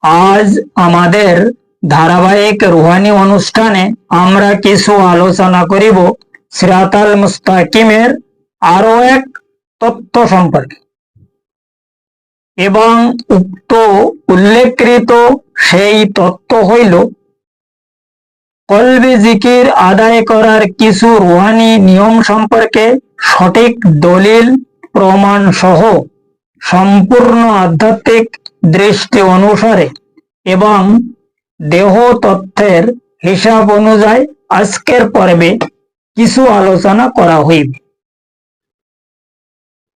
আজ আমাদের ধারাবাহিক রুহানি অনুষ্ঠানে আমরা কিছু আলোচনা করিব সিরাতাল মুস্তাকিমের আরো এক তথ্য সম্পর্কে এবং উক্ত উল্লেখকৃত সেই তথ্য হইল কলবি জিকির আদায় করার কিছু রুহানি নিয়ম সম্পর্কে সঠিক দলিল প্রমাণ সহ সম্পূর্ণ আধ্যাত্মিক দৃষ্টি অনুসারে এবং দেহ তথ্যের হিসাব অনুযায়ী আজকের পর্বে কিছু আলোচনা করা হইবে।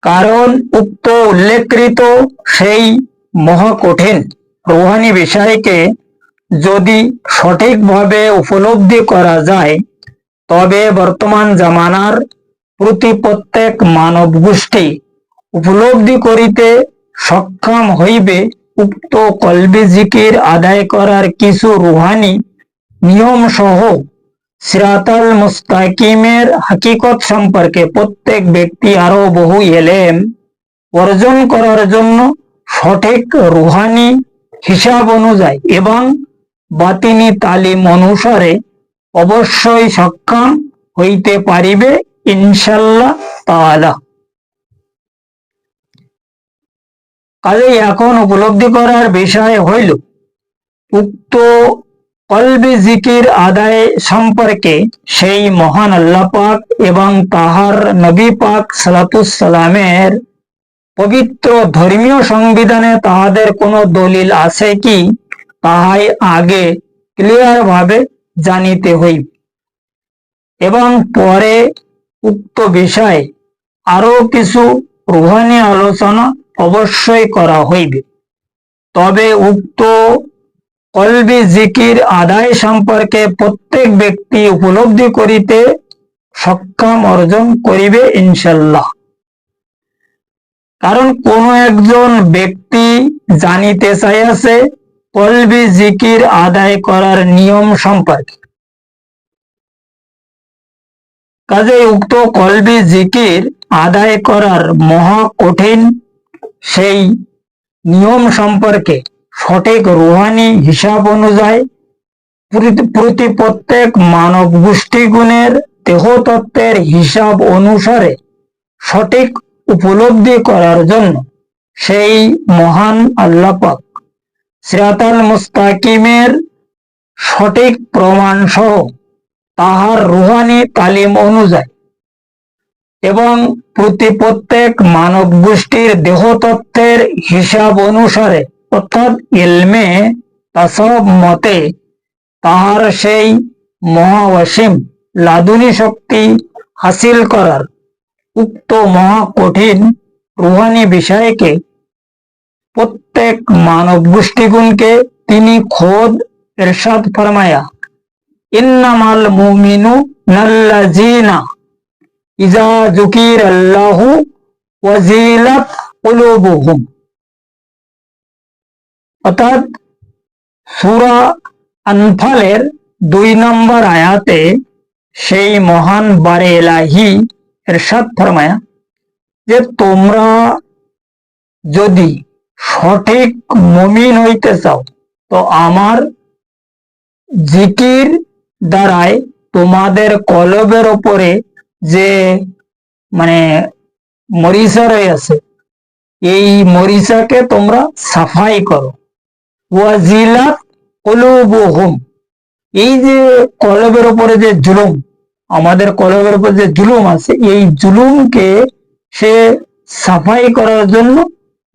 কারণ উক্ত উল্লেখকৃত সেই মহাকঠিন রুহানি বিষয়কে যদি সঠিকভাবে উপলব্ধি করা যায় তবে বর্তমান জামানার প্রতি প্রত্যেক মানব গোষ্ঠী উপলব্ধি করিতে সক্ষম হইবে উক্ত কলবি জিকির আদায় করার কিছু রুহানি নিয়ম সহ সিরাতাল মুস্তাকিমের হাকিকত সম্পর্কে প্রত্যেক ব্যক্তি আরো বহু এলেম অর্জন করার জন্য সঠিক রুহানি হিসাব অনুযায়ী এবং বাতিনি তালিম অনুসারে অবশ্যই সক্ষম হইতে পারিবে ইনশাআল্লাহ তাআলা। কাজেই এখন উপলব্ধি করার বিষয় হইল উক্ত কলবি জিকির আদায় সম্পর্কে সেই মহান আল্লাহ পাক এবং তাহার নবী পাক সালাতুস সালামের পবিত্র ধর্মীয় সংবিধানে তাহাদের কোনো দলিল আছে কি তাহাই আগে ক্লিয়ার ভাবে জানিতে হইবে এবং পরে উক্ত বিষয়ে আরো কিছু রুহানি আলোচনা অবশ্যই করা হইবে। তবে উক্ত কলবি জিকির আদায় সম্পর্কে প্রত্যেক ব্যক্তি উপলব্ধি করিতে সক্ষম অর্জন করিবে ইনশাআল্লাহ। কারণ কোন একজন ব্যক্তি জানিতে চাইয়াছে কলবি জিকির আদায় করার নিয়ম সম্পর্কে, কাজে উক্ত কলবি জিকির আদায় করার মহা কঠিন সেই নিয়ম সম্পর্কে সঠিক রুহানি হিসাব অনুযায়ী প্রতি প্রত্যেক মানব গোষ্ঠীগুণের দেহতত্ত্বের হিসাব অনুসারে সঠিক উপলব্ধি করার জন্য সেই মহান আল্লাহ পাক সিরাতাল মুস্তাকিমের সঠিক প্রমাণ সহ তাহার রুহানি তালিম অনুযায়ী এবং প্রতি প্রত্যেক মানব গোষ্ঠীর দেহতত্ত্বের হিসাব অনুসারে অর্থাৎ ইলমে তাসাউফ মতে তাহার সেই মহাওয়াসিম লাদুনী শক্তি হাসিল করার উক্ত মহা কঠিন রুহানি বিষয়কে প্রত্যেক মানব গোষ্ঠীগুণকে তিনি খোদ ইরশাদ ফরমায়া ইন্নামাল মুমিনুনাল্লাযীনা ইযা যুকিরাল্লাহু ওয়াজিলাত কুলুবুহুম, অর্থাৎ সূরা আনফালের 2 নম্বর আয়াতে সেই মহান বারে ইলাহি ইরশাদ ফরমায়া যে তোমরা যদি সঠিক মুমিন হইতে চাও তো আমার জিকির দ্বারায় তোমাদের কলবের উপরে যে মরিচা রয়েছে এই মরিচাকে তোমরা সাফাই করো। ওয়াজিলাত কুলুবুহুম, এই যে কলবের উপরে যে জুলুম, আমাদের কলবের উপর যে জুলুম আছে এই জুলুমকে সে সাফাই করার জন্য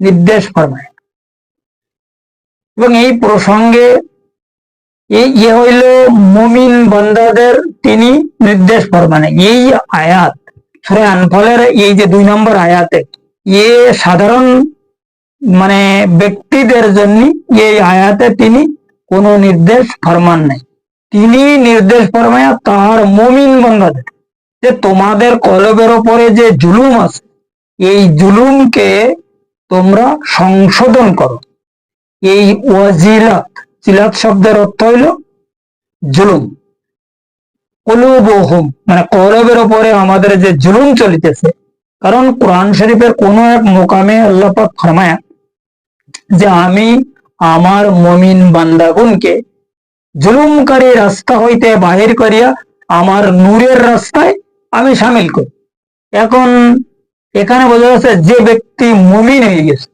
নির্দেশ ফরমায়। এবং এই প্রসঙ্গে ইয়ে হইল মুমিন বান্দাদের তিনি নির্দেশ ফরমানে। এই আয়াত সূরা আনফালের এই যে 2 নম্বর আয়াতে সাধারণ ব্যক্তিদের জন্য এই আয়াতে তিনি কোনো নির্দেশ ফরমান নাই, তিনি নির্দেশ ফরমায়া তাহার মুমিন বান্দাদের যে তোমাদের কলবের উপরে যে জুলুম আছে এই জুলুমকে তোমরা সংশোধন করো। এই ওয়াজিলাত, জিলাত শব্দের অর্থ হইল জুলুম, কুলুবুহুম কলবের উপরে আমাদের যে জুলুম চলিতেছে। কারণ কোরআন শরীফের কোন এক মোকামে আল্লাহ পাক ফরমায়া যে আমি আমার মমিন বান্দাগুনকে জুলুমকারী রাস্তা হইতে বাহির করিয়া আমার নূরের রাস্তায় আমি সামিল করি। এখন এখানে বোঝা যাচ্ছে যে ব্যক্তি মমিন হয়ে গেছে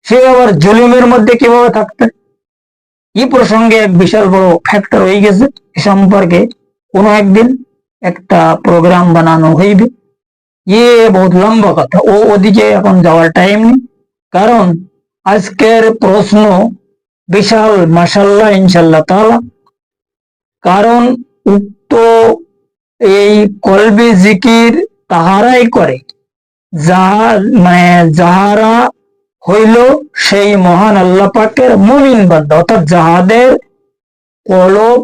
সে আবার জুলুমের মধ্যে কিভাবে থাকতে, এই প্রসঙ্গে এক বিশাল বড় ফ্যাক্টর হয়ে গেছে। এ সম্পর্কে কোনো একদিন একটা প্রোগ্রাম বানানো হইবে। বহুত লম্বা কথা, ওদিকে এখন যাওয়ার টাইম নেই। কারণ আজকের প্রশ্ন বিশাল, মাশাল্লাহ, ইনশাল্লাহ তাআলা। কারণ উক্ত এই কলবে জিকির তাহারাই করে যাহারা হইল সেই মহান আল্লাহ পাকের মুমিন বান্দা, অর্থাৎ যাহাদের কলব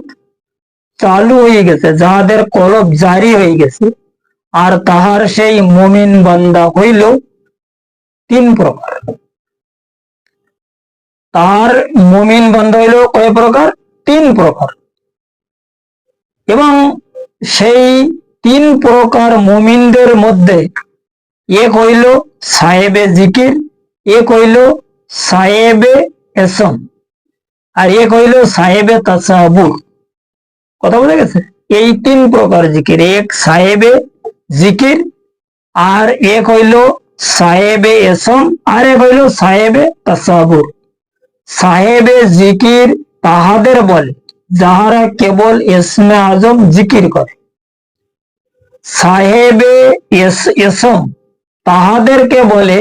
চালু হয়ে গেছে, যাহাদের কলব জারি হয়ে গেছে। আর তাহার সেই মুমিন বান্দা হইল 3 প্রকার। তার মুমিন বান্দা হইল কয় প্রকার? 3 প্রকার। এবং সেই 3 প্রকার মুমিনদের মধ্যে এক হইল সাহেবে জিকির, এক হইল সাহেবে এসম, আর এক হইল সাহেবে তাসাবুর। কথা বলে গেছে? এই 3 প্রকার জিকির, এক সাহেবে জিকির, আর এক হইল সাহেবে এসম, আর এক হইল সাহেবে তাসাবুর। সাহেবে জিকির তাহাদের বলে যাহারা কেবল ইসমে আজম জিকির করে। সাহেবে এসম তাহাদেরকে বলে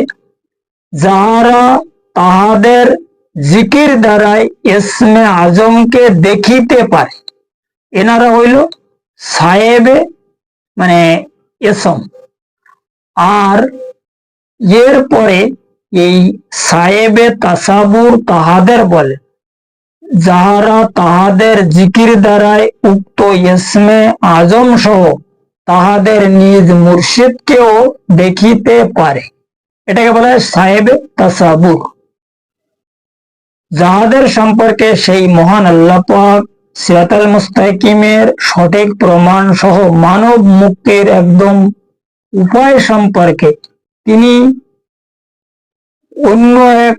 যাহারা তাহাদের জিকির দ্বারাই ইসমে আজমকে দেখিতে পারে। এনারা হইল সাহেবে এসম। আর এর পরে এই সাহেবে তাসাবুর তাহাদের বলে যাহারা তাহাদের জিকির দ্বারাই উক্ত ইসমে আজম সহ তাহাদের নিজ মুর্শিদকেও দেখিতে পারে। এটাকে বলা হয় সাহেবে তাসাবুর। যাহাদের সম্পর্কে সেই মহান আল্লাহ পাক সিরাতাল মুস্তাকিমের সঠিক প্রমাণ সহ মানব মুক্তির একদম উপায় সম্পর্কে তিনি অন্য এক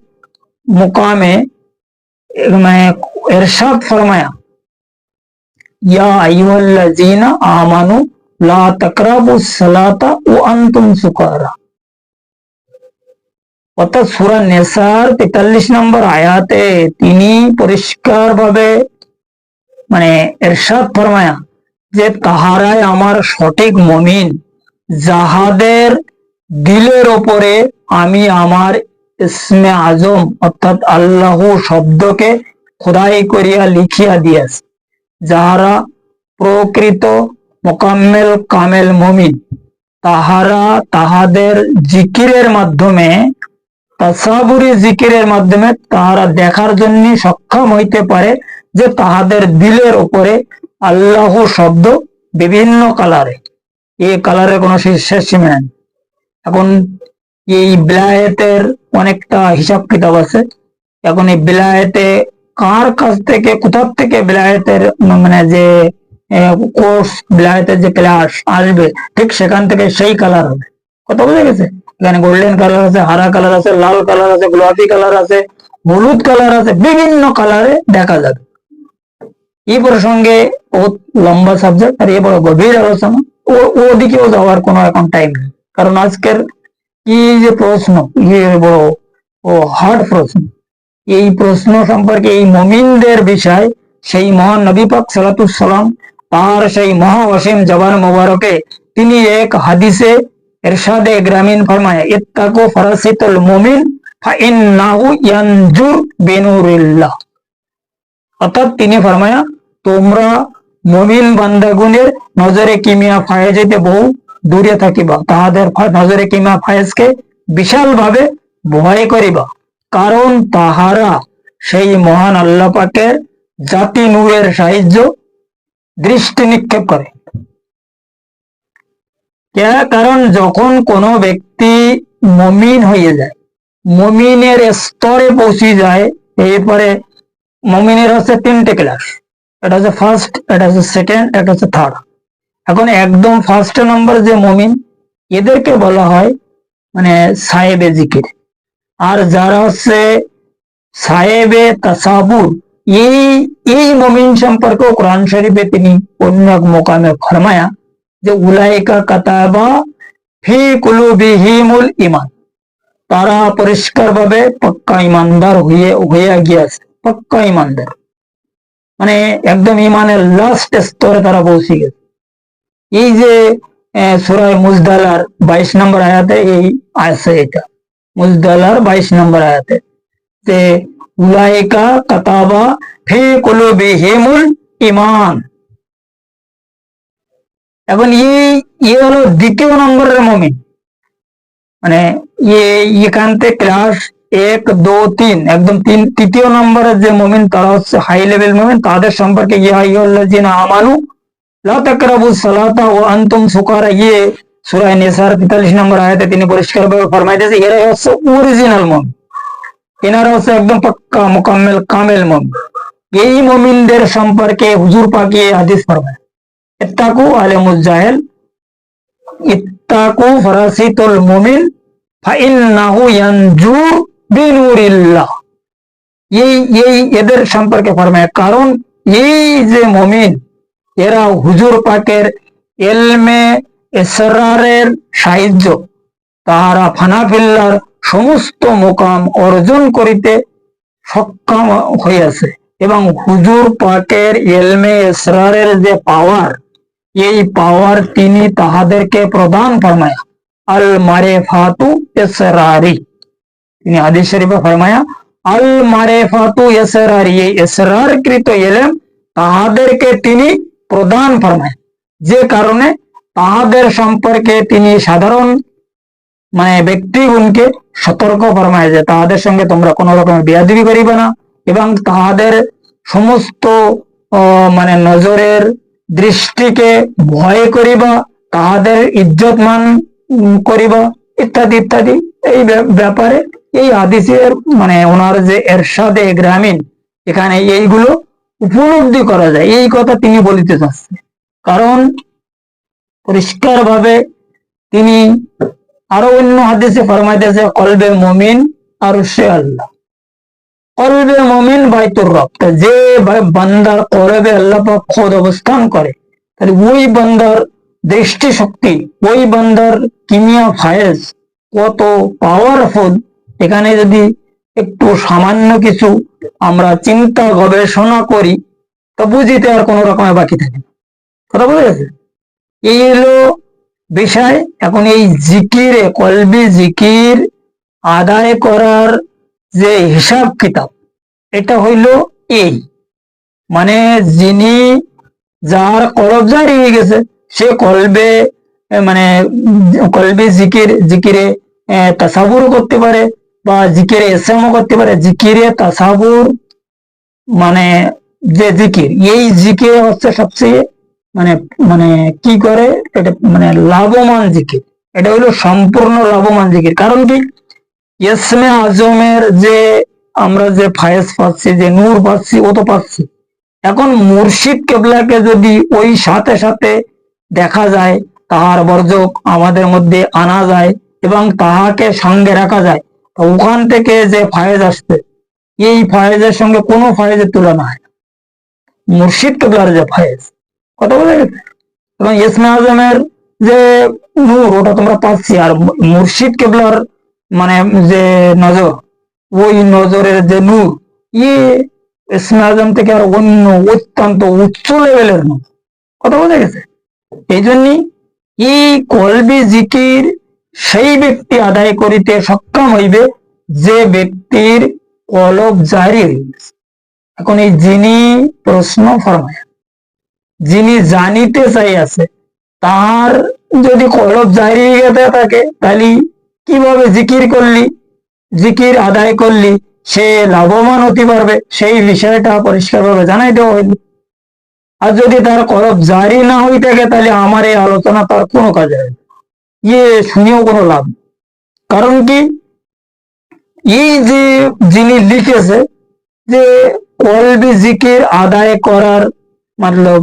মুকামে ইরশাদ ফরমায়া, ইয়া আইয়ুহাল্লাযীনা আমানু লা তাকরাবুস সালাতা ওয়া আনতুম সুকারা। অর্থাৎ সূরা নিসার 43 নম্বর আয়াতে তিনি পরিষ্কার ভাবে ইরশাদ ফরমায়া যে তাহারাই আমার সঠিক মুমিন, যাহাদের দিলের ওপরে আমি আমার ইসমে আজম অর্থাৎ আল্লাহ শব্দকে খোদাই করিয়া লিখিয়া দিয়েছি। যাহারা প্রকৃত মোকাম্মেল কামেল মুমিন, তাহারা তাহাদের জিকিরের মাধ্যমে, তাসাবুরি জিকিরের মাধ্যমে তাহারা দেখার জন্য সক্ষম হইতে পারে যে তাহাদের দিলের উপরে আল্লাহ শব্দ বিভিন্ন কালারে, এই কালারের কোনো শেষ সীমা নেই। এখন এই বিলায়েতের অনেকটা হিসাব কিতাব আছে। এখন এই বিলায়েতে কার কাছ থেকে, কোথা থেকে বিলায়েতের যে কোর্স, বিলায়েতের যে ক্লাস আসবে, ঠিক সেখান থেকে সেই কালার হবে। কথা বুঝে গেছে? এখানে গোল্ডেন কালার আছে, হারা কালার আছে, লাল কালার আছে, গোলাপি কালার আছে, হলুদ কালার আছে, বিভিন্ন কালারে দেখা যাবে। এই প্রসঙ্গে বহুত লম্বা সাবজেক্ট, আর এ বড় গভীর আলোচনা, ওদিকেও যাওয়ার কোনো এখন টাইম নেই। কারণ আজকের কি যে প্রশ্ন, বড় হার্ড প্রশ্ন, এই প্রশ্ন সম্পর্কে এই মুমিনদের বিষয় সেই মহান নবী পাক সাল্লাল্লাহু আলাইহি সাল্লাম তার সেই মহাওয়াসিম জবান মোবারকে তিনি এক হাদিসে ইরশাদে গ্রামীণ ফরমায়, ইত্তাকু ফারাসিতুল মুমিন ফাইন্নাহু ইয়ানজুর বিনুরিল্লাহ। অর্থাৎ তিনি ফরমায়া, তোমরা মুমিন বান্দাগুনের নজরে কিমিয়া ফায়েজ হইতে বহু দূরে থাকিবা, তাহাদের নজরে কিমিয়া ফায়েজকে বিশাল ভাবে ভয় করিবা, কারণ তাহারা সেই মহান আল্লাহ পাকের জাতি নূরের সাহায্য দৃষ্টি নিক্ষেপ করে। কারণ যখন কোনো ব্যক্তি মুমিন হয়ে যায়, মুমিনের স্তরে পৌঁছে যায়, এরপরে মুমিনের হচ্ছে 3টে ক্লাস, এটা হচ্ছে ফার্স্ট, এটা হচ্ছে সেকেন্ড, এটা হচ্ছে থার্ড। এখন একদম ফার্স্ট নম্বর যে মুমিন, এদেরকে বলা হয় সাহেবে জিকির। আর যারা হচ্ছে সাহেবে তাসাবুর, এই এই মুমিন সম্পর্কে কোরআন শরীফে তিনি অন্য এক মোকামে ফরমায়া যে উলাইকা কাতাবা ফি কুলুবিহিমুল ঈমান, তারা পরিষ্কার ভাবে পাক্কা ইমানদার হয়ে গিয়েছে, পাক্কা ইমানদার, মানে একদম ইমানের লাস্ট স্তরে তারা পৌঁছে গেছে। এই যে সূরা মুজদালার 22 নম্বর আয়াতে এই আছে, এটা মুজদালার 22 নম্বর আয়াতে যে উলাইকা কাতাবা ফি কুলুবিহিমুল ঈমান। এখন এই হলো দ্বিতীয় নম্বরের মুমিন, মানে এখান থেকে ক্লাস 1, 2, 3 একদম তৃতীয় নম্বরের যে মুমিন তারা হচ্ছে হাই লেভেল মুমিন। তাদের সম্পর্কে ইয়া আইয়ুহাল্লাযিনা আমানু লা তাকরাবুস সালাতা ওয়া আনতুম সুকারা, সূরা নিসার 43 নম্বর আয়াতে তিনি পরিষ্কারভাবে ফরমাইতেছে এরাই হচ্ছে অরিজিনাল মুমিন, এনারা হচ্ছে একদম পাক্কা মুকাম্মেল কামেল মুমিন। এই মুমিনদের সম্পর্কে হুজুর পাক এই হাদিস ফরমায় ইত্তাকু আলিমুজ জাহেল ইত্তাকু ফারাসিতুল মুমিন ফাইন্নাহু ইয়ানজু বিনুরিল্লাহ। এই এদের সম্পর্কে ফরমায়, কারণ এই যে মুমিন এরা হুজুর পাকের ইলমে ইসরারের সাহায্য তাহারা ফানাফিল্লার সমস্ত মুকাম অর্জন করিতে সক্ষম হইয়াছে, এবং হুজুর পাকের ইলমে ইসরারের যে পাওয়ার, এই পাওয়ার তিনি তাহাদেরকে প্রদান ফরমায়া আল মারিফাতু ইসরারি। তিনি হাদিস শরীফে ফরমায়া আল মারিফাতু ইসরারি, এই ইসরারকৃত ইলম তাহাদেরকে তিনি প্রদান ফরমায়, যে কারণে তাহাদের সম্পর্কে তিনি সাধারণ মানে ব্যক্তিগণকে সতর্ক ফরমায় যে তাহাদের সঙ্গে তোমরা কোন রকমের বেয়াদবি করিবে না, এবং তাহাদের সমস্ত মানে নজরের দৃষ্টিকে ভয় করিবা, তাহাদের ইজ্জত মান করিবা, ইত্যাদি ইত্যাদি। এই ব্যাপারে এই হাদিসের মানে ওনার যে এরশাদে গ্রামীণ, এখানে এইগুলো উপলব্ধি করা যায়, এই কথা তিনি বলিতে চাচ্ছে। কারণ পরিষ্কার ভাবে তিনি আরো অন্য হাদিসে ফরমাইতেছে কলবে মুমিন আর সে আল্লাহ, কলবে মুমিন বাইতুর রব। যে বান্দার কলবে আল্লাহ পাক খোদ অবস্থান করে, তাহলে ওই বান্দার দৃষ্টি শক্তি, ওই বান্দার কিমিয়া ফায়েজ কত পাওয়ারফুল, এখানে যদি একটু সামান্য কিছু আমরা চিন্তা গবেষণা করি তা বুঝিতে আর কোন রকমের বাকি থাকে না। কথা বুঝে গেছে? এই হলো বিষয়। এখন এই জিকিরে, কলবি জিকির আদায় করার যে হিসাব কিতাব, এটা হইল এই মানে যিনি যার কলব জারি হয়ে গেছে সে কলবে মানে কলবি জিকিরে তাসাবুর করতে পারে, বা জিকিরে ইসলামও করতে পারে। জিকিরে তাসাবুর মানে যে জিকির, এই জিকির হচ্ছে সবচেয়ে মানে মানে কি করে এটা মানে লাভবান জিকির, এটা হলো সম্পূর্ণ লাভবান জিকির। কারণ কি, ইসমে আজমের যে আমরা যে ফায়েজ পাচ্ছি, যে নূর পাচ্ছি, ও তো পাচ্ছি। এখন মুর্শিদ কেবলাকে যদি ওই সাথে সাথে দেখা যায়, তাহার বর্জক আমাদের মধ্যে আনা যায় এবং তাহাকে সঙ্গে রাখা যায়, ওখান থেকে যে ফায়েজ আসছে, এই ফায়েজের সঙ্গে কোনো ফায়েজের তুলনা হয় না। মুর্শিদ কেবলার যে ফায়েজ, কথা বলে গেছে, এবং ইসমে আজমের যে নূর ওটা তোমরা পাচ্ছি, আর মুর্শিদ কেবলার মানে যে নজর, ওই নজরের যে নূর, ইসমে আজম থেকে আর অন্য অত্যন্ত উচ্চ লেভেলের নূর। কথা বোঝা গেছে? এই জন্যই এই কলবি জিকির সেই ব্যক্তি আদায় করিতে সক্ষম হইবে যে ব্যক্তির কলব জারি হইবে। এখন এই যিনি প্রশ্ন ফরমায়, যিনি জানিতে চাইয়াছে, তার যদি কলব জারি হয়ে থাকে, তাহলে কিভাবে জিকির করলি, জিকির আদায় করলি সে লাভবান হতে পারবে, সেই বিষয়টা পরিষ্কারভাবে জানাই দেওয়া হইল। আর যদি তার কলব জারি না হয়ে থাকে, তাহলে আমার এই আলোচনা তার কোনো কাজে হবে, শুনেও কোনো লাভ। কারণ কি, এই যে যিনি লিখেছে যে কলবি জিকির আদায় করার মতলব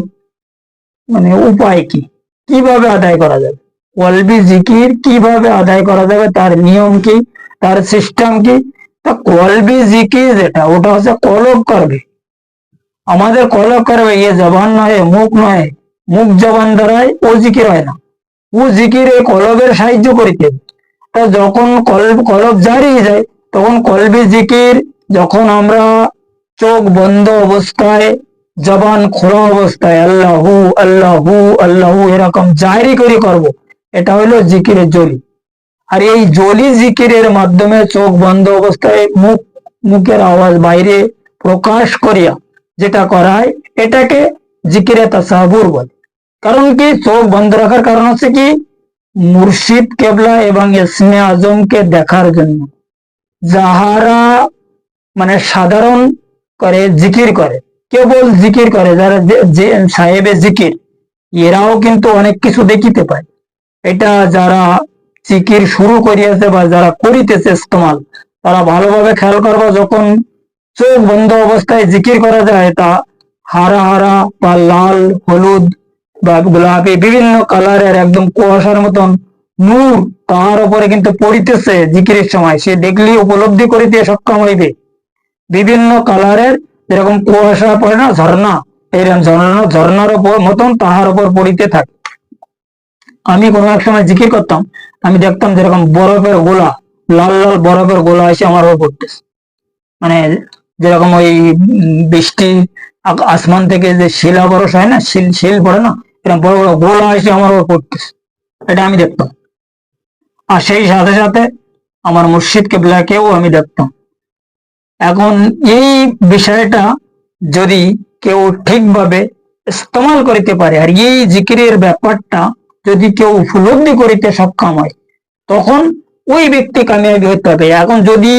মানে উপায় কি, কিভাবে আদায় করা যাবে, কলবি জিকির কিভাবে আদায় করা যাবে, তার নিয়ম কি, তার সিস্টেম কি, তা কলবি জিকির যেটা, ওটা হচ্ছে কলব করবে, আমাদের কলব করবে, ইয়ে জবান নয়, মুখ নয়, মুখ জবান দ্বারাই ও জিকির হয় না, ও জিকিরে কলবের সাহায্য করিতে। তা যখন কলব জারি যায়, তখন কলবি জিকির, যখন আমরা চোখ বন্ধ অবস্থায়, জবান খোলা অবস্থায় আল্লাহু আল্লাহু আল্লাহু এরকম জারি করে করব, এটা হলো জিকিরের জলি। আর এই জলি জিকিরের মাধ্যমে চোখ বন্ধ অবস্থায় মুখের আওয়াজ বাইরে প্রকাশ করিয়া যেটা করায়, এটাকে জিকিরে তাসাহুর বলে। কারণ কি, চোখ বন্ধ রাখার কারণ হচ্ছে কি, মুর্শিদ কেবলা এবং ইসমে আজমকে দেখার জন্য। যাহারা মানে সাধারণ করে, জিকির করে, কেবল জিকির করে, যারা যে সাহেবে জিকির, এরাও কিন্তু অনেক কিছু দেখিতে পায়। এটা যারা জিকির শুরু করিয়াছে বা যারা করিতেছে ইস্তেমাল, তারা ভালোভাবে খেয়াল করবা, যখন চোখ বন্ধ অবস্থায় জিকির করা যায়, তা হারা হারা বা লাল হলুদ বা গোলাপি বিভিন্ন কালারের একদম কুয়াশার মতন নূর তাহার উপরে কিন্তু পড়িতেছে জিকিরের সময়, সে দেখলে উপলব্ধি করিতে সক্ষম হইবে। বিভিন্ন কালারের যেরকম কুয়াশা পড়ে না, ঝর্ণা, এইরকম ঝর্ণার মতন তাহার উপর পড়িতে থাকে। আমি কোনো এক সময় জিকির করতাম, আমি দেখতাম যেরকম বরফের গোলা, লাল লাল বরফের গোলা এসে আমার উপর পড়তেছে, মানে যেরকম ওই বৃষ্টি আসমান থেকে যে শিলা বরস হয় না, শিল পড়ে না, এরকম বড় বড় গোলা এসে আমার উপর পড়তেছে, এটা আমি দেখতাম। আর সেই সাথে সাথে আমার মুর্শিদ কেবলাকেও আমি দেখতাম। এখন এই বিষয়টা যদি কেউ ঠিকভাবে ইস্তেমাল করিতে পারে, আর এই জিকিরের ব্যাপারটা যদি কেউ উপলব্ধি করিতে সক্ষম হয়, তখন ওই ব্যক্তি কামিয়াবি হতে হবে। এখন যদি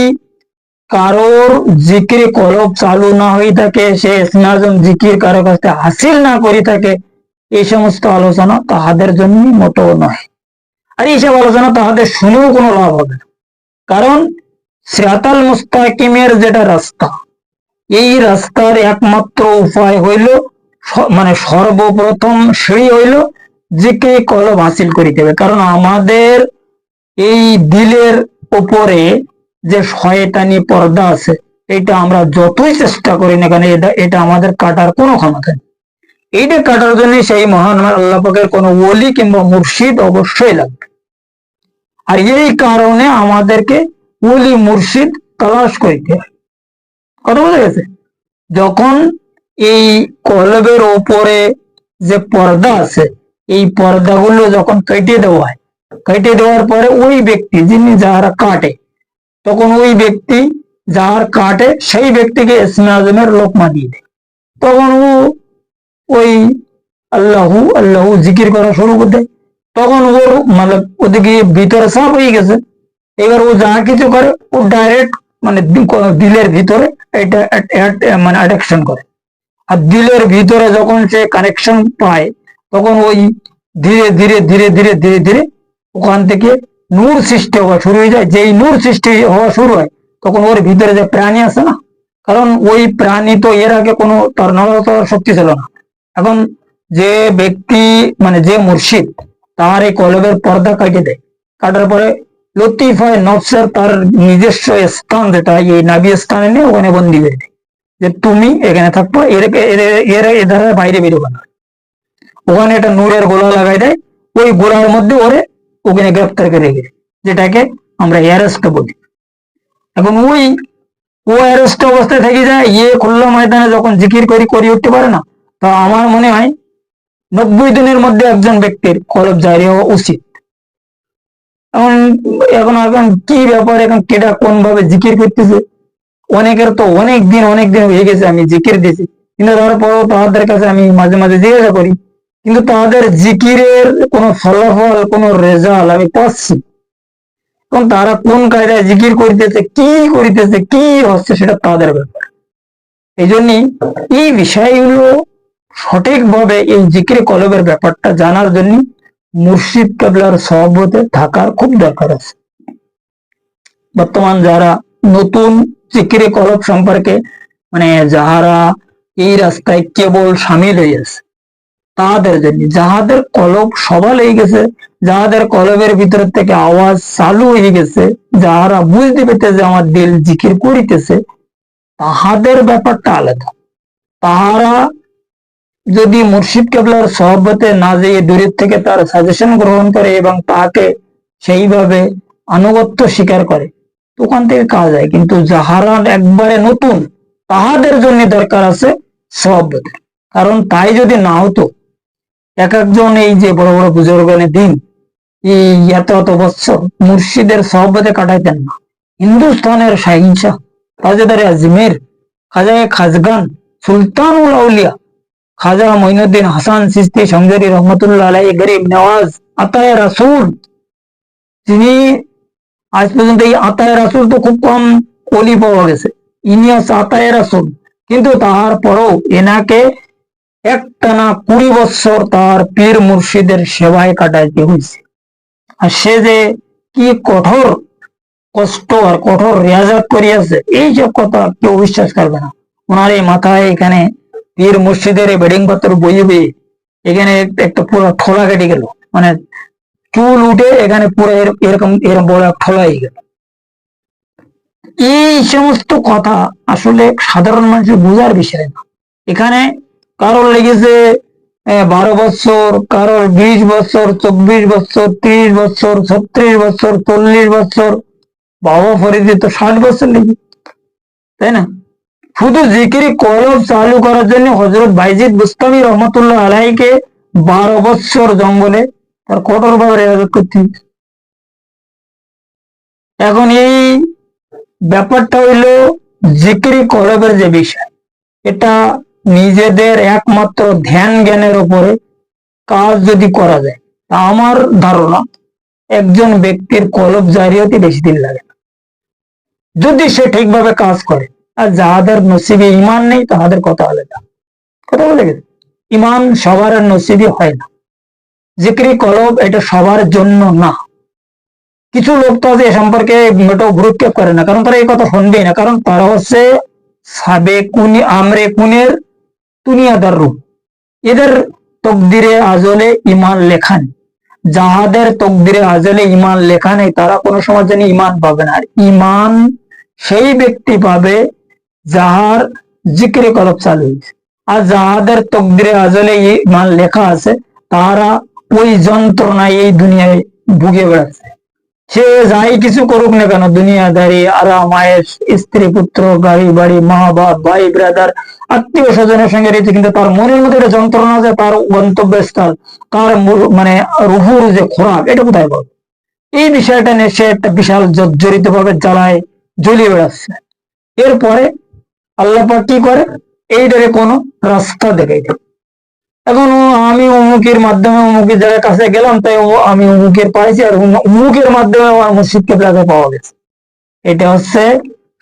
কারোর জিকির কলব চালু না হয়ে থাকে, সে ইসমে আজম জিকির কারো কাছে হাসিল না করে থাকে, এই সমস্ত আলোচনা তাহাদের জন্য মোটেও নয়। আর এইসব আলোচনা তাহাদের শুনেও কোনো লাভ হবে না। কারণ সিরাতাল মুস্তাকিমের যেটা রাস্তা, এই রাস্তার একমাত্র উপায় হইল, মানে সর্বপ্রথম সিঁড়ি হইল জিকির কলব হাসিল করিতে হবে। কারণ আমাদের এই দিলের উপরে যে শয়তানি পর্দা আছে, এটা আমরা যতই চেষ্টা করি না কেন, এটা আমাদের কাটার কোনো ক্ষমতা নেই। এইটা কাটার জন্য সেই মহান আল্লাহ পাকের কোনো ওলি কিংবা মুর্শিদ অবশ্যই লাগবে। আর এই কারণে আমাদেরকে ওলি মুর্শিদ তালাশ করিতে হয়। কথা বোঝা গেছে? যখন এই কলবের ওপরে যে পর্দা আছে, এই পর্দাগুলো যখন কেটে দেওয়া হয়, কেটে দেওয়ার পরে ওই ব্যক্তি যিনি যাহারা কাটে, তখন ওই ব্যক্তি যাহার কাটে সেই ব্যক্তিকে ইসমে আজমের লোকমা দিয়ে দেয়। তখন ও ওই আল্লাহু আল্লাহু জিকির করা শুরু করে দেয়। তখন ওর মানে ওদিকে ভিতরে সাফ হয়ে গেছে, এবার ও যা কিছু করে ও ডাইরেক্ট মানে দিলের ভিতরে এটা মানে অ্যাডাকশন করে। আর দিলের ভিতরে যখন সে কানেকশন পায়, তখন ওই ধীরে ধীরে ধীরে ধীরে ধীরে ধীরে ওখান থেকে নূর সৃষ্টি হওয়া শুরু হয়ে যায়। যেই নূর সৃষ্টি হওয়া শুরু হয়, তখন ওর ভিতরে যে প্রাণী আছে না, কারণ ওই প্রাণী তো এর আগে কোনো তার নড়াচড়ার শক্তি ছিল না। এখন যে ব্যক্তি মানে যে মুর্শিদ তার এই কলবের পর্দা কাটে দেয়, কাটার পরে লতিফায় নফসের তার নিজস্ব স্থান যেটা এই নাভি স্থানে নিয়ে ওখানে বন্দি করে দেয়, যে তুমি এখানে থাকবো, এর দ্বারা বাইরে বেরোবে না। ওখানে একটা নূরের গোলা লাগাই দেয়, ওই গোলার মধ্যে ওরে ওখানে গ্রেপ্তার করে রেখে, যেটাকে আমরা অ্যারেস্ট বলি। এখন ও অ্যারেস্ট অবস্থায় থেকে যায়, খোলা ময়দানে যখন জিকির করি উঠতে পারে না, তা আমার মনে হয় 90 দিনের মধ্যে একজন ব্যক্তির কলব জারি হওয়া উচিত। এখন এখন এখন কি ব্যাপার, এখন কেটা কোন ভাবে জিকির করতেছে, অনেকের তো অনেক দিন হয়ে গেছে আমি জিকির দিয়েছি, কিন্তু তারপরও তাদের কাছে আমি মাঝে মাঝে জিজ্ঞাসা করি, কিন্তু তাদের জিকিরের কোনো ফলাফল, কোনো রেজাল্ট আমি পাচ্ছি। কারণ তারা কোন কায়দায় জিকির করিতেছে, কি হচ্ছে, সেটা তাদের ব্যাপার। এই জন্যই এই বিষয়গুলো সঠিকভাবে এই জিকির কলবের ব্যাপারটা জানার জন্য মুর্শিদ কেবলার সহবতে থাকার খুব দরকার আছে। বর্তমান যারা নতুন জিকির কলব সম্পর্কে মানে যাহারা এই রাস্তায় কেবল সামিল হইয়াছে, তাদের জন্য, যাহাদের কলব সবাল হয়ে গেছে, যাহাদের কলবের ভিতর থেকে আওয়াজ চালু হয়ে গেছে, যাহারা বুঝতে পেরেছে আমার দিল জিকির করিতেছে, তাহাদের ব্যাপারটা আলাদা। তাহারা যদি মুর্শিদ কেবলার সহবতে না যেয়ে দূরের থেকে তার সাজেশন গ্রহণ করে এবং তাকে সেইভাবে আনুগত্য স্বীকার করে, ওখান থেকে কাজ হয়। কিন্তু যাহারা একবারে নতুন, তাহাদের জন্য দরকার আছে সহবতের। কারণ তাই যদি না হতো, এক একজন এই যে বড় বড় বুজুর্গনের দিন এই এত এত বছর মুর্শিদের সহবতে কাটাইতেন না। হিন্দুস্তানের শাহিনশাহ তাজেদার আজমের, খাজা খাজগান, সুলতানুল আউলিয়া, খাজা মঈনুদ্দিন হাসান চিশতি সংজারি রহমতুল্লাহ আলাইহি, গরিব নওয়াজ, আতায়ে রাসূল, তিনি আজ পর্যন্ত এই আতায়ে রাসূল তো খুব কম ওলি পাওয়া গেছে, ইনিয়াস আতায়ে রাসূল, কিন্তু তাহার পরও এনাকে একটানা 20 বছর তার পীর মুর্শিদের সেবায় কাটাইতে হয়েছে। আর সে যে কি কঠোর কষ্ট আর কঠোর রিয়াজত করিয়াছে, এই সব কথা কেউ বিশ্বাস করবে না। ওনার এই মাথায় এখানে পীর মুর্শিদের বেডিং পত্র বইবে, এখানে একটা পুরো ঠোলা কেটে গেল, মানে চুল উঠে এখানে পুরো এরকম এরকম বড় ঠোলা হয়ে গেল। এই সমস্ত কথা আসলে সাধারণ মানুষের বোঝার বিষয় না। এখানে কারোর লেগেছে 12 বছর, কারোর 20 বছর, 24 বছর, 30 বছর, 36 বছর, 40 বছর, বাবা ফরিদি তো 60 বছর লেগে, তাই না? শুধু জিকিরি কলব চালু করার জন্য হযরত বাইজিদ বুস্তামি রহমতুল্লাহ আলাইহিকে 12 বছর জঙ্গলে তার কঠোর ভাবে রেয়াজত করতে। এখন এই ব্যাপারটা হইল জিকিরি কলবের যে বিষয়, এটা নিজেদের একমাত্র ধ্যান জ্ঞানের উপরে কাজ যদি করা যায়, তা আমার ধারণা একজন ব্যক্তির কলব জারি হতে বেশি দিন লাগে না, যদি সে ঠিকভাবে কাজ করে। আর যাহাদের নসিবে ইমান নেই তাহাদের কথা আলাদা। কথা বলে গেছে, ইমান সবার নসিবে হয় না। জিকিরি কলব এটা সবার জন্য না। কিছু লোক তো আছে এ সম্পর্কে মোটেও ভ্রুক্ষেপ করে না, কারণ তারা এই কথা শুনবেই না, কারণ তারা হচ্ছে সাবে কুনি আমরে কুনের দুনিয়াদার রূপ। এদের তকদিরে আজলে ইমান লেখা নেই। যাহাদের তকদিরে আজলে ইমান লেখা নেই তারা কোনো সময় জানি ইমান পাবে না। আর ইমান সেই ব্যক্তি পাবে যাহার জিকিরে কলব চালু হয়েছে। আর যাহাদের তকদিরে আজলে ইমান লেখা আছে তারা ওই যন্ত্রণায় এই দুনিয়ায় ভুগে বেড়াচ্ছে। সে যাই কিছু করুক না কেন, দুনিয়াদারি, আরাম আয়েশ, স্ত্রী পুত্র, গাড়ি বাড়ি, মা বাপ, ভাই ব্রাদার, আত্মীয় স্বজনের সঙ্গে রয়েছে, কিন্তু তার মনের মধ্যে একটা যন্ত্রণা, যে তার গন্তব্যস্থল, তার মানে রুহুর যে খোরাক, এটা কোথায় পাবে? এই বিষয়টা নিয়ে সে একটা বিশাল জর্জরিত ভাবে জ্বালায় জ্বলিয়ে বেড়াচ্ছে। এরপরে আল্লাহ পাক কি করে, এইটারে কোনো রাস্তা দেখাই দেয়। এখন আমি অমুকের মাধ্যমে অমুকের জায়গার কাছে গেলাম, তাই আমি অমুকের পাইছি, আর অমুকের মাধ্যমে আমার মুর্শিদ কেবলাকে পাওয়া গেছে। এটা হচ্ছে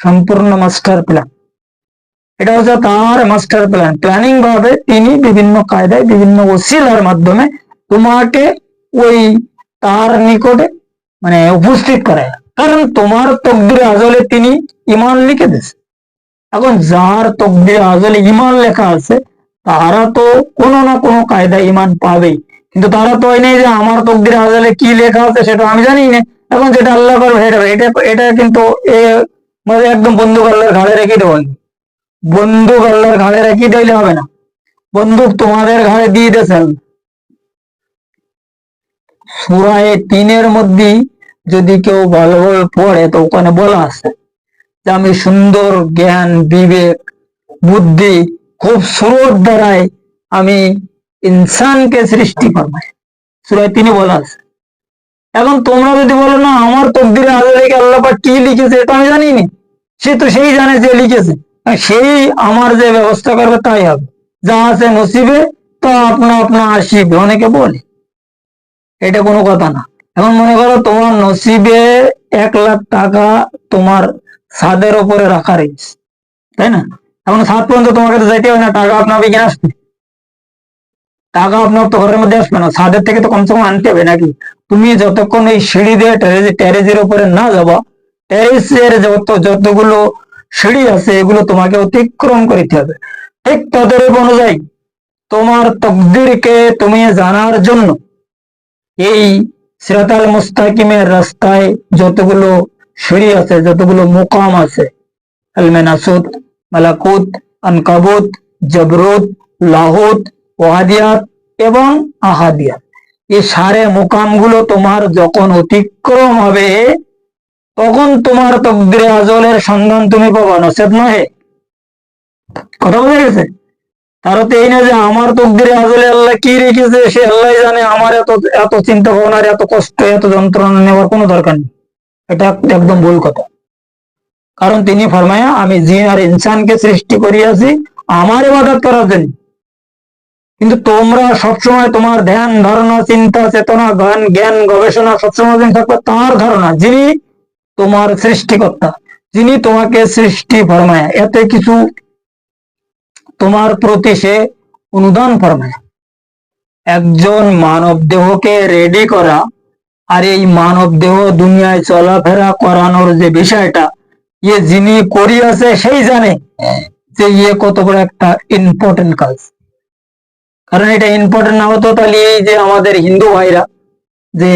সম্পূর্ণ মাস্টার প্ল্যান। এটা হচ্ছে তার মাস্টার প্ল্যান। প্ল্যানিং ভাবে তিনি বিভিন্ন কায়দায় বিভিন্ন ওসিলার মাধ্যমে তোমাকে ওই তার নিকটে মানে উপস্থিত করায়। কারণ তোমার তকদিরে আজলে তিনি ইমান লিখে দিয়েছে। এখন যার তকদিরে আজলে ইমান লেখা আছে তারা তো কোনো না কোনো কায়দায় ইমান পাবেই, কিন্তু তারা তো নেই যে আমার তকদিরে আজলে কি লেখা আছে সেটা আমি জানি না। এখন যেটা আল্লাহ করবে এটা এটা কিন্তু মানে একদম বন্দুক আল্লাহর ঘাড়ে রেখে দেবো। বন্দুক আল্লাহর ঘাড়ে রেখে দিলে হবে না, বন্দুক তোমাদের ঘাড়ে দিয়ে দিয়েছেন। সূরা 3 মধ্যে যদি কেউ ভালোভাবে পড়ে তো ওখানে বলা আছে যে আমি সুন্দর জ্ঞান, বিবেক, বুদ্ধি, খুব সুরত দ্বারাই আমি ইনসানকে সৃষ্টি করবে, সূরা 3 বলা আছে। এখন তোমরা যদি বলো না আমার তকদিরে আজলে আল্লাহ পাক কি লিখেছে এটা আমি জানি না, সে তো সেই জানে যে লিখেছে, সেই আমার যে ব্যবস্থা করবে তাই হবে, যা আছে নসিবে তা আপনা আপনা আসিবে, অনেকে বলে। এটা কোনো কথা না। এখন মনে করো তোমার নসিবে 1 লাখ টাকা তোমার ছাদের উপরে রাখা রয়েছে, তাই না? এখন ছাদ পর্যন্ত তোমাকে তো যাইতে হবে না, টাকা আপনার কিনে আসবে, টাকা আপনার তো ঘরের মধ্যে আসবে না, ছাদের থেকে তো কমসে কম আনতে হবে নাকি? তুমি যতক্ষণ এই সিঁড়ি দিয়ে ট্যারেজের উপরে না যাবা, ট্যারেসের যতগুলো সিঁড়ি আছে এগুলো তোমাকে অতিক্রম করতে হবে। ঠিক তদের অনুযায়ী তোমার তকদিরকে তুমি জানার জন্য এই সিরাতাল মুস্তাকিমের রাস্তায় যতগুলো সিঁড়ি আছে, যতগুলো মুকাম আছে, আলমে নাসুত, মালাকুত, আনকাবুত, জবরুত, লাহুত, ওয়াহাদিয়াত এবং আহাদিয়াত, এই সারে মুকামগুলো তোমার যখন অতিক্রম হবে তখন তোমার তকদিরে আজলের সন্ধান তুমি পাবা, নসেদ নহে। কথা বোঝা গেছে? তার তো এই না যে আমার তকদিরে আজলে আল্লাহ কি রেখেছে সে আল্লাহ জানে, আমার এত এত চিন্তা ভাবনার, এত কষ্ট, এত যন্ত্রণা নেওয়ার কোনো দরকার নেই। এটা একদম ভুল কথা। কারণ তিনি ফরমায়া, আমি জিন আর ইনসানকে সৃষ্টি করিয়াছি আমার ইবাদত করার জন্য। কিন্তু তোমরা সবসময় তোমার ধ্যান ধারণা, চিন্তা, চেতনা, জ্ঞান গবেষণা সবসময় থাকবে তার ধারণা, যিনি তোমার সৃষ্টিকর্তা, যিনি তোমাকে সৃষ্টি ফরমায়া, এতে কিছু তোমার প্রতি সে অনুদান ফরমায়। একজন মানব দেহকে রেডি করা আর এই মানব দেহ দুনিয়ায় চলাফেরা করানোর যে বিষয়টা, ইয়ে যিনি করিয়াছে সেই জানে যে ইয়ে কত বড় একটা ইম্পর্টেন্ট কাজ। কারণ এটা ইম্পর্টেন্ট না হতো তাহলে এই যে আমাদের হিন্দু ভাইরা যে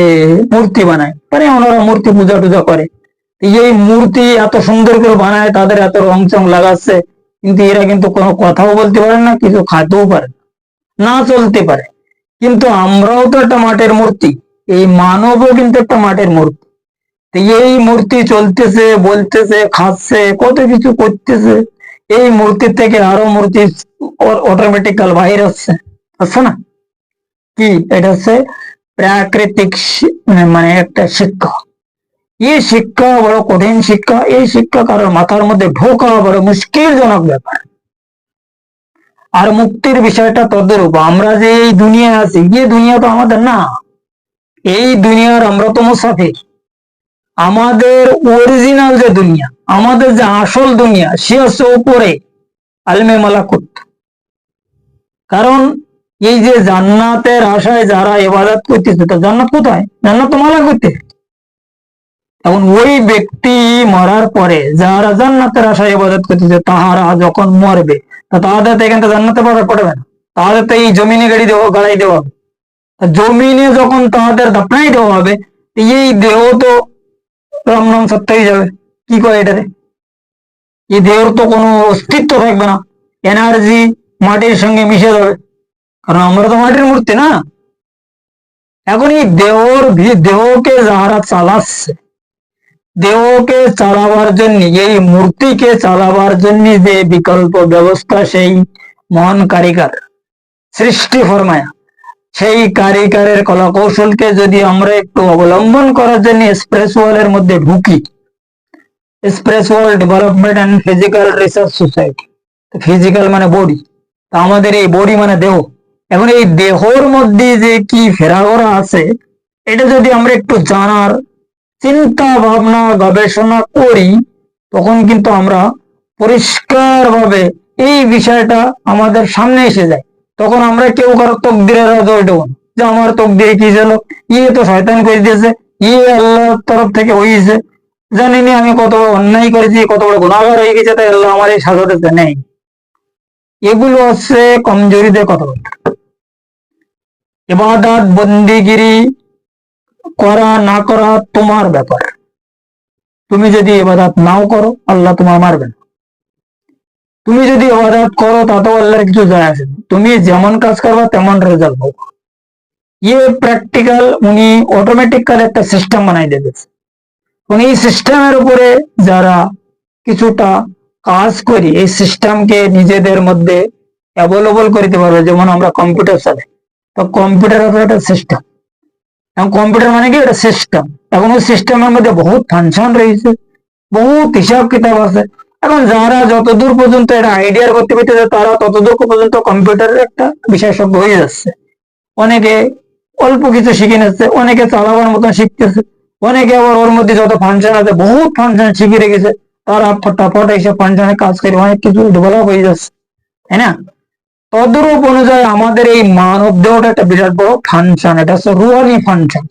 মূর্তি বানায়, মানে ওনারা মূর্তি পূজা টুজা করে, এই মূর্তি এত সুন্দর করে বানায়, তাদের এত রং চং লাগাচ্ছে, কিন্তু এরা কিন্তু কোনো কথাও বলতে পারে না, কিছু খাতেও পারে না, চলতে পারে। কিন্তু আমরাও তো একটা মাটির মূর্তি, এই মানবও কিন্তু একটা মাটির মূর্তি। এই মূর্তি চলতেছে, বলতেছে, খাচ্ছে, কত কিছু করতেছে, এই মূর্তি থেকে আরো মূর্তি অটোমেটিক্যাল বাহির হচ্ছে, আচ্ছা না? কি এটা হচ্ছে প্রাকৃতিক মানে একটা শিক্ষা। এই শিক্ষা বড় কঠিন শিক্ষা, এই শিক্ষা কারোর মাথার মধ্যে ঢোকা বড় মুশকিলজনক ব্যাপার। আর মুক্তির বিষয়টা তদ্রূপ, আমরা যে এই দুনিয়ায় আছি, এই দুনিয়া তো আমাদের না, এই দুনিয়ার আমরা তো মুসাফির। আমাদের অরিজিনাল যে দুনিয়া, আমাদের যে আসল দুনিয়া, সে হচ্ছে উপরে আলমে মালাকুত। কারণ এই যে জান্নাতের আশায় যারা ইবাদত করতেছে, তো জান্নাত কোথায়? জান্নাত তো মালাকুতে। এখন ওই ব্যক্তি মরার পরে যারা জান্নাতের আশায় ইবাদত করতেছে, তাহারা যখন মরবে তাদের তো এখানে জান্নাতে পড়বে না, তাদের তো এই জমিনে গাড়াই দেওয়া হবে। জমিনে যখন তাদের দাপনাই দেওয়া হবে, এই দেহ তো রাম নাম সত্যাই যাবে। কি কয় এটারে? এই দেহর তো কোনো অস্তিত্ব থাকবে না, এনার্জি মাটির সঙ্গে মিশে যাবে, কারণ আমরা তো মাটির মূর্তি না। এখন এই দেহকে যারা চালাচ্ছে, দেহকে চালাবার জন্য, এই মূর্তিকে চালাবার জন্য যে বিকল্প ব্যবস্থা সেই মহান কারিগর সৃষ্টি ফরমায়া, সেই কারিগরের কলা কৌশলকে যদি আমরা একটু অবলম্বন করার জন্য স্পেস ওয়ার্ল্ডের মধ্যে ঢুকি, space world development and physical research society, physical মানে বডি, তা আমাদের এই বডি মানে দেহ। এখন এই দেহর মধ্যে যে কি ফেরাগোরা আছে, এটা যদি আমরা একটু জানার চিন্তা ভাবনা গবেষণা করি, তখন কিন্তু আমরা পরিষ্কারভাবে এই বিষয়টা আমাদের সামনে এসে যায়। তখন আমরা কেউ কারো তকদিরের দৌড় দেবো না যে আমার তকদিরে কি ছিল, ইয়ে তো শয়তান করে দিয়েছে, ইয়ে আল্লাহর তরফ থেকে হয়েছে, জানিনি আমি কত বড় অন্যায় করেছি, কত বড় গুণাগার হয়ে গেছে, তাই আল্লাহ আমার এই সাজা দিতে নেই। এগুলো হচ্ছে কমজোরিদের কথাবার্তা। ইবাদত বন্দিগিরি করা না করা তোমার ব্যাপার। তুমি যদি ইবাদত নাও করো, আল্লাহ তোমার মারবেন। তুমি যদি ইবাদত করো, তাতেও আল্লাহর কিছু যায় আসে না। তুমি যেমন কাজ করবা তেমন রেজাল্ট পাবো। ইয়ে প্র্যাকটিক্যাল উনি অটোমেটিক্যাল একটা সিস্টেম বানাই দিয়েছে। উনি এই সিস্টেমের উপরে যারা কিছুটা কাজ করি, এই সিস্টেমকে নিজেদের মধ্যে অ্যাভেলেবল করতে পারবে। যেমন আমরা কম্পিউটার চালাই, তো কম্পিউটার একটা সিস্টেম। এখন কম্পিউটার মানে কি? এটা সিস্টেম। এখন ওই সিস্টেমের মধ্যে বহুত ফাংশন রয়েছে, বহুত হিসাব কিতাব আছে। এখন যারা যতদূর পর্যন্ত এটা আইডিয়ার করতে পেরেছে, তারা ততদূর পর্যন্ত কম্পিউটারের একটা বিশেষজ্ঞ হয়ে যাচ্ছে। অনেকে অল্প কিছু শিখে নিচ্ছে, অনেকে চালাবার মতন শিখতেছে, অনেকে আবার ওর মধ্যে যত ফাংশন আছে বহুত ফাংশন শিখে রেখেছে, তারা ফটাফট এইসব ফাংশনে কাজ করে অনেক কিছু ডেভেলপ হয়ে যাচ্ছে, তাই না? তদ্রূপ অনুযায়ী আমাদের এই মানব দেহটা একটা বিরাট বড় ফাংশন, এটা হচ্ছে রুহানি ফাংশন।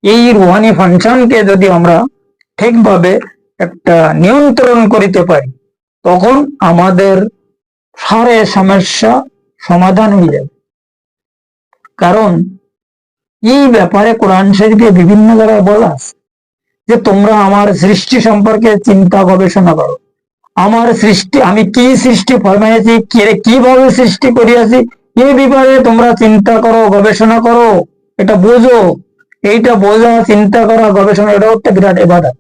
এই রুহানি ফাংশনকে যদি আমরা ঠিকভাবে একটা নিয়ন্ত্রণ করিতে পারি, তখন আমাদের সারে সমস্যা সমাধান হয়ে যাবে। কারণ এই ব্যাপারে কোরআন শরীফে বিভিন্ন জায়গায় বলা আছে যে তোমরা আমার সৃষ্টি সম্পর্কে চিন্তা গবেষণা করো, আমার সৃষ্টি, আমি কি সৃষ্টি ফরমাইছি, কিভাবে সৃষ্টি করিয়াছি, এই ব্যাপারে তোমরা চিন্তা করো, গবেষণা করো, এটা বোঝো। এইটা বোঝা, চিন্তা করা, গবেষণা, এটা হচ্ছে বিরাট ইবাদত।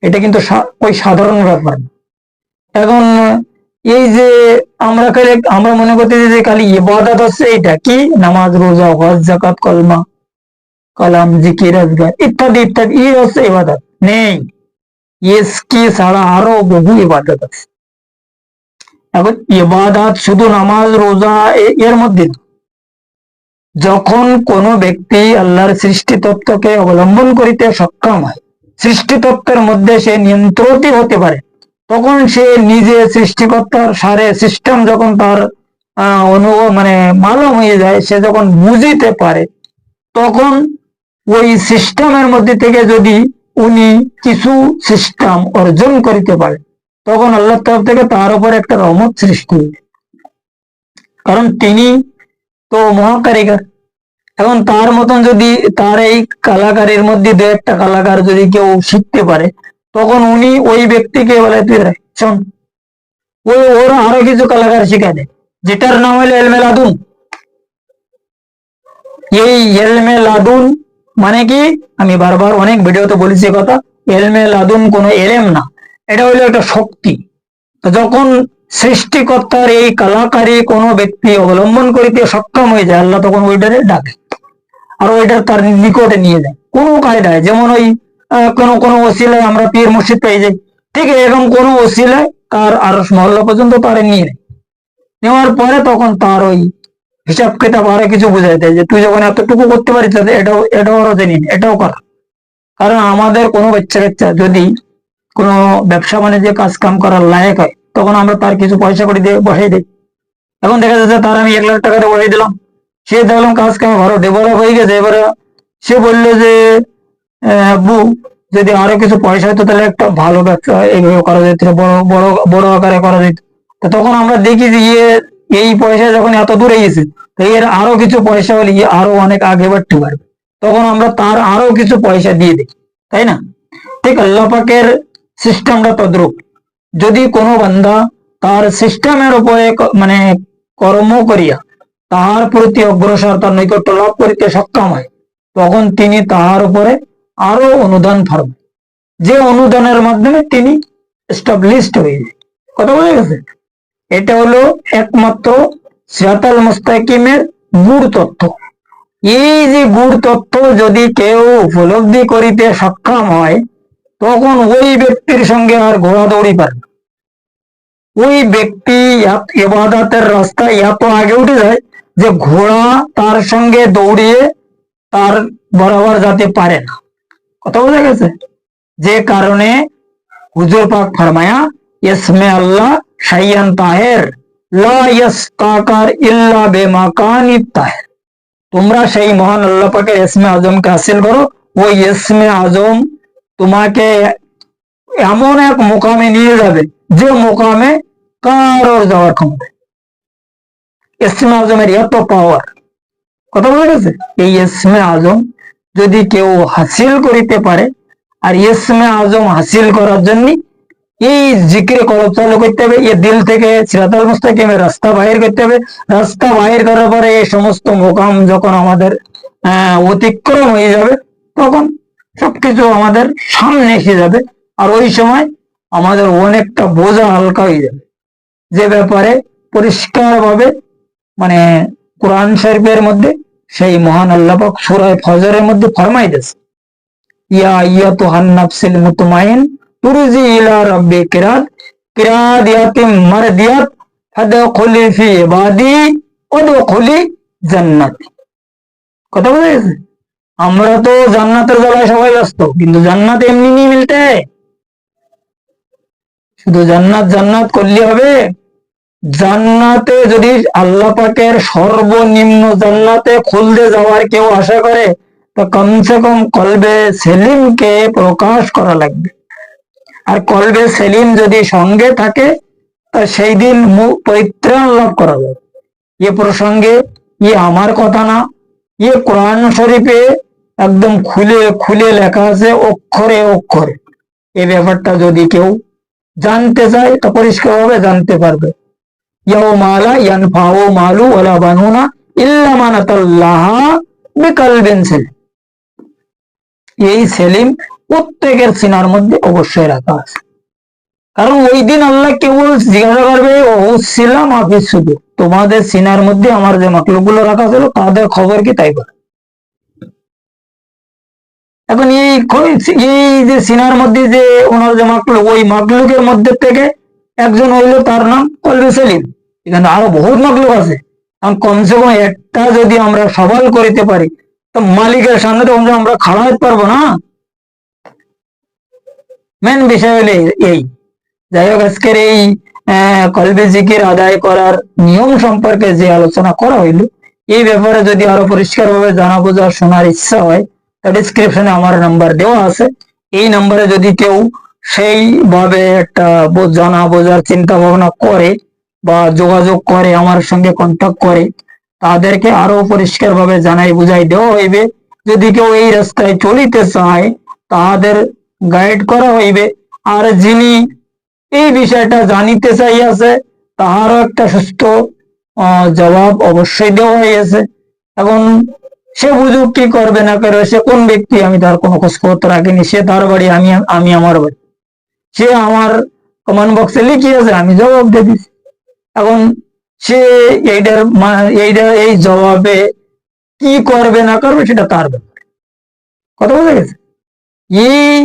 এটা কিন্তু ওই সাধারণ ব্যাপার না। এখন এই যে আমরা মনে করতেছি যে খালি ইবাদত হচ্ছে এইটা, কি নামাজ, রোজা, হজ, যাকাত, কলমা, কালাম, জিকির, আজগার ইত্যাদি ইত্যাদি, এই হচ্ছে ইবাদত। নেই, এসকে ছাড়া আরো বহু ইবাদত আছে। এখন ইবাদত শুধু নামাজ, রোজা এর মধ্যে, যখন কোন ব্যক্তি আল্লাহর সৃষ্টি তত্ত্বকে অবলম্বন করিতে সক্ষম হয়, সৃষ্টি তত্ত্বের মধ্যে সে নিয়ন্ত্রিত হতে পারে, তখন সে নিজে সৃষ্টিকর্তার সারে সিস্টেম যখন তার অনুভব মালুম হয়ে যায়, সে যখন বুঝিতে পারে, তখন ওই সিস্টেমের মধ্যে থেকে যদি উনি কিছু সিস্টেম অর্জন করিতে পারে, তখন আল্লাহর তরফ থেকে তার উপর একটা রহমত সৃষ্টি হবে। কারণ তিনি তো মহাকারিগর। এখন তার মতন যদি তার এই কালাকারের মধ্যে দু একটা কালাকার যদি কেউ শিখতে পারে, তখন উনি ওই ব্যক্তিকে বলে তুই শোন, ওরা আরো কিছু কালাকার শিখা দেয়, যেটার নাম হলো এলমে লাদুন। এই এলমে লাদুন মানে কি, আমি বারবার অনেক ভিডিওতে বলেছি কথা, এলমে লাদুন কোনো এলেম না, এটা হলো একটা শক্তি। যখন সৃষ্টিকর্তার এই কালাকারী কোনো ব্যক্তি অবলম্বন করিতে সক্ষম হয়ে যায়, আল্লাহ তখন ওইটারে ডাকে আর ওইটা তার নিকটে নিয়ে যায় কোনো কায়দায়। যেমন ওই কোনো ওসিলায় আমরা পীর মসজিদ পেয়ে যাই, ঠিক এরকম কোনো ওসিলায় তার আরশ মহল্লা পর্যন্ত তারে নিয়ে নেয়, নেওয়ার পরে তখন তার ওই হিসাব কিতাব আরো কিছু বুঝাই দেয় যে তুই যখন এতটুকু করতে পারিস, এটাও আরো জেনে এটাও করা। কারণ আমাদের কোনো বাচ্চা কাচ্চা যদি কোনো ব্যবসা বাণিজ্যে কাজ কাম করার লায়ক হয়, তখন আমরা তার কিছু পয়সা করে দিয়ে বসাই দিই। এখন দেখা যাচ্ছে তার আমি 1 লাখ টাকা বসাই দিলাম, সে দেখলাম কাজ কাম ভালো ডেভেলপ হয়ে গেছে। এবারে সে বললো যে আব্বু, যদি আরো কিছু পয়সা হতো তাহলে একটা ভালো ব্যবসা এইভাবে করা যেত, বড় বড় বড় আকারে করা যেত। তখন আমরা দেখি যে এই পয়সা যখন এত দূরে গেছে, এর আরো কিছু পয়সা হলে আরো অনেক আগে বাড়তে পারবে, তখন আমরা তার আরো কিছু পয়সা দিয়ে দিই, তাই না? ঠিক আল্লাহ পাকের সিস্টেমটা তদ্রুপ। যদি কোনো বান্দা তার সিস্টেমের উপরে কর্ম করিয়া তাহার প্রতি অগ্রসর, তার নৈকট্য লাভ করিতে সক্ষম হয়, তখন তিনি তাহার উপরে আরো অনুদান ফরমান, যে অনুদানের মাধ্যমে তিনি এস্টাবলিশড হয়ে যায়। কথা বোঝা গেছে? এটা হলো একমাত্র সিরাতাল মুস্তাকিমের গূঢ় তথ্য। এই যে গূঢ় তথ্য যদি কেউ উপলব্ধি করিতে সক্ষম হয়, তখন ওই ব্যক্তির সঙ্গে আর ঘোরাদৌড়ি পারে না। ওই ব্যক্তি ইবাদতের রাস্তায় এত আগে উঠে যায় যে ঘোড়া তার সঙ্গে দৌড়িয়ে তার বরাবর যেতে পারে না। কথা বোঝা গেছে? যে কারণে হুজুর পাক ফরমায়া, ইসমে আল্লাহ শাইয়ান তাহের লা ইয়াস্তাকার ইল্লা বেমাকানিত তাহের। তোমরা সেই মহান আল্লাহ পাকের ইসমে আজমকে হাসিল করো। ওই ইসমে আজম তোমাকে এমন এক মোকামে নিয়ে যাবে যে মোকামে কারোর যাওয়ার ক্ষমতা। ইসমে আজমের এত পাওয়ার। কথা বলে গেছে? এই ইসমে আজম যদি কেউ হাসিল করিতে পারে, আর ইসমে আজম হাসিল করার জন্য এই জিকিরে কলব চালু করতে হবে, এ দিল থেকে সিরাতাল মুস্তাকিমের রাস্তা বাহির করতে হবে। রাস্তা বাহির করার পরে এই সমস্ত মোকাম যখন আমাদের অতিক্রম হয়ে যাবে, তখন সবকিছু আমাদের সামনে এসে যাবে। আর ওই সময় আমাদের অনেকটা বোঝা হালকা হয়ে যাবে, যে ব্যাপারে পরিষ্কার ভাবে কোরআন শরীফের মধ্যে সেই মহান আল্লাহ পাক সূরা ফজরের মধ্যে ফরমাইতেছে, ইয়া আইয়াতুহান নাফসুল মুতমাইন তুরজি ইলা রাব্বিকা কিরাদিয়াতিম মারদিয়াত ফাদখুলি ফি ইবাদি ওয়াদখুলি জান্নাতি। কথা বুঝা গেছে? আমরা তো জান্নাতের জ্বালায় সবাই ব্যস্ত, কিন্তু জান্নাত এমনি নিয়ে মিলতে, শুধু জান্নাত জান্নাত করলে হবে? জান্নাতে যদি আল্লাহ পাকের সর্বনিম্ন জান্নাতে খুলতে যাওয়ার কেউ আশা করে, তো কমসে কম কলবে সেলিমকে প্রকাশ করা লাগবে। আর কলবে সেলিম যদি সঙ্গে থাকে, তা সেই দিন পরিত্রাণ লাভ করা যাবে। এ প্রসঙ্গে আমার কথা না, কোরআন শরীফে একদম খুলে খুলে লেখা আছে অক্ষরে অক্ষরে। এই ব্যাপারটা যদি কেউ জানতে চায় তো পরিষ্কার ভাবে জানতে পারবে। ইয়াউমা লা ইয়ানফাউ মালু ওয়ালা বানুনা ইল্লা মান আতাল্লাহা বিকালবিন সালিম। এই সেলিম প্রত্যেকের সিনার মধ্যে অবশ্যই রাখা আছে, কারণ ওই দিন আল্লাহ কেবল জিজ্ঞাসা করবে ওসিলাম হাফিজ, শুধু তোমাদের সিনার মধ্যে আমার যে মাকলুক গুলো রাখা ছিল তাদের খবর কি তাই বলে। এখন এই যে সিনার মধ্যে যে ওনার যে মাকলুক, ওই মাকলুকের মধ্যে থেকে একজন হইলো, তার নাম কলবে সেলিম। এখানে আরো বহুত মাকলুক আছে, কারণ কমসে কম একটা যদি আমরা সবাল করিতে পারি তো মালিকের সামনে তো আমরা খাড়া হতে পারবো না। মেন বিষয় হলে এই। যাই হোক, আজকের এই কলবে জিকির আদায় করার নিয়ম সম্পর্কে যে আলোচনা করা হইল, এই ব্যাপারে যদি আরো পরিষ্কার ভাবে জানা বোঝার শোনার ইচ্ছা হয় তা ডিসক্রিপশনে আমার নাম্বার দেওয়া আছে। এই নাম্বারে যদি কেউ সেইভাবে একটা জানা বোঝার চিন্তা ভাবনা করে বা যোগাযোগ করে, আমার সঙ্গে কন্ট্যাক্ট করে, তাদেরকে আরো পরিষ্কার ভাবে জানাই বুঝাই দেওয়া হইবে। যদি কেউ এই রাস্তায় চলিতে চায় তাদের গাইড করা হইবে। আর যিনি এই বিষয়টা জানিতে চাইয়াছে তাহারও একটা সুস্থ জবাব অবশ্যই দেওয়া হয়েছে। এখন সে বুঝুক কি করবে না করবে, সে কোন ব্যক্তি আমি তার কোনো খোঁজখবর রাখিনি। সে তার বাড়ি, আমি আমার বাড়ি, সে আমার কমেন্ট বক্সে লিখিয়েছে, আমি জবাব দিয়ে দিচ্ছি। এখন সে এই জবাবে কি করবে না করবে সেটা তার ব্যাপার। কথা বোঝা গেছে? এই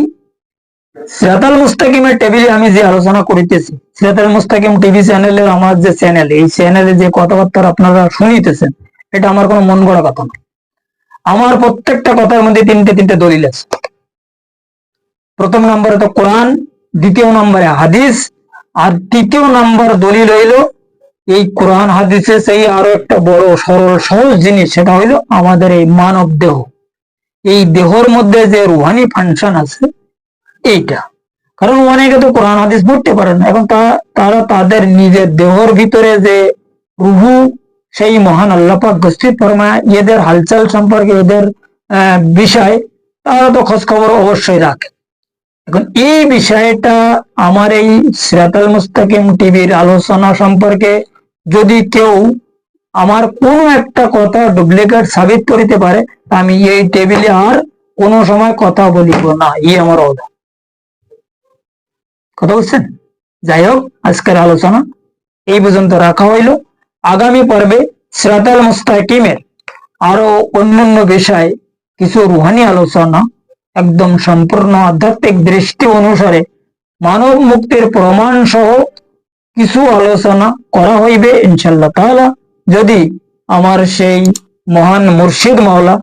সিরাতাল মুস্তাকিমের টেবিলে আমি যে আলোচনা করিতেছি, সিরাতাল মুস্তাকিম টিভি চ্যানেলের আমার যে চ্যানেল, এই চ্যানেলে যে কথাবার্তা আপনারা শুনিতেছেন, এটা আমার কোনো মন গড়া কথা না। আমার প্রত্যেকটা কথার মধ্যে তিনটে দলিল আছে। প্রথম নম্বরে তো কোরআন, দ্বিতীয় নম্বরে হাদিস, আর তৃতীয় নম্বর দলিল হইল এই কোরআন হাদিসে সেই আরো একটা বড় সরল সহজ জিনিস, সেটা হইল আমাদের এই মানব দেহ। এই দেহর মধ্যে যে রুহানি ফাংশন আছে এইটা, কারণ অনেকে তো কোরআন হাদিস পড়তে পারে না। এবং তারা তাদের নিজের দেহর ভিতরে যে রুহু, সেই মহান আল্লাহ পাক গোষ্ঠীর ফরমায় এদের হালচাল সম্পর্কে, এদের বিষয় তারা তো খোঁজ খবর অবশ্যই রাখে। এখন এই বিষয়টা আমার এই সিরাতাল মুস্তাকিম টিভির আলোচনা সম্পর্কে যদি কেউ আমার কোনো একটা কথা ডুপ্লিকেট সাবিত করিতে পারে, আমি এই টেবিলে আর কোনো সময় কথা বলিব না, আমার অর্ডার। কথা বলছেন? যাই হোক, আজকের আলোচনা এই পর্যন্ত রাখা হইল। আগামী পর্বে সিরাতাল মুস্তাকিমের আরো অন্যান্য বিষয়, কিছু রুহানি আলোচনা, একদম সম্পূর্ণ আধ্যাত্মিক দৃষ্টি অনুসারে মানব মুক্তির প্রমাণ সহ কিছু আলোচনা করা হইবে ইনশাল্লাহ তাআলা, যদি আমার সেই মহান মুর্শিদ মাওলা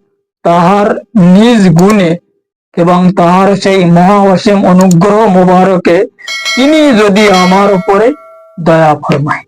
তাহার নিজ গুণে এবং তাহার সেই মহা অসীম অনুগ্রহ মুবারকে তিনি যদি আমার উপরে দয়া ফরমায়।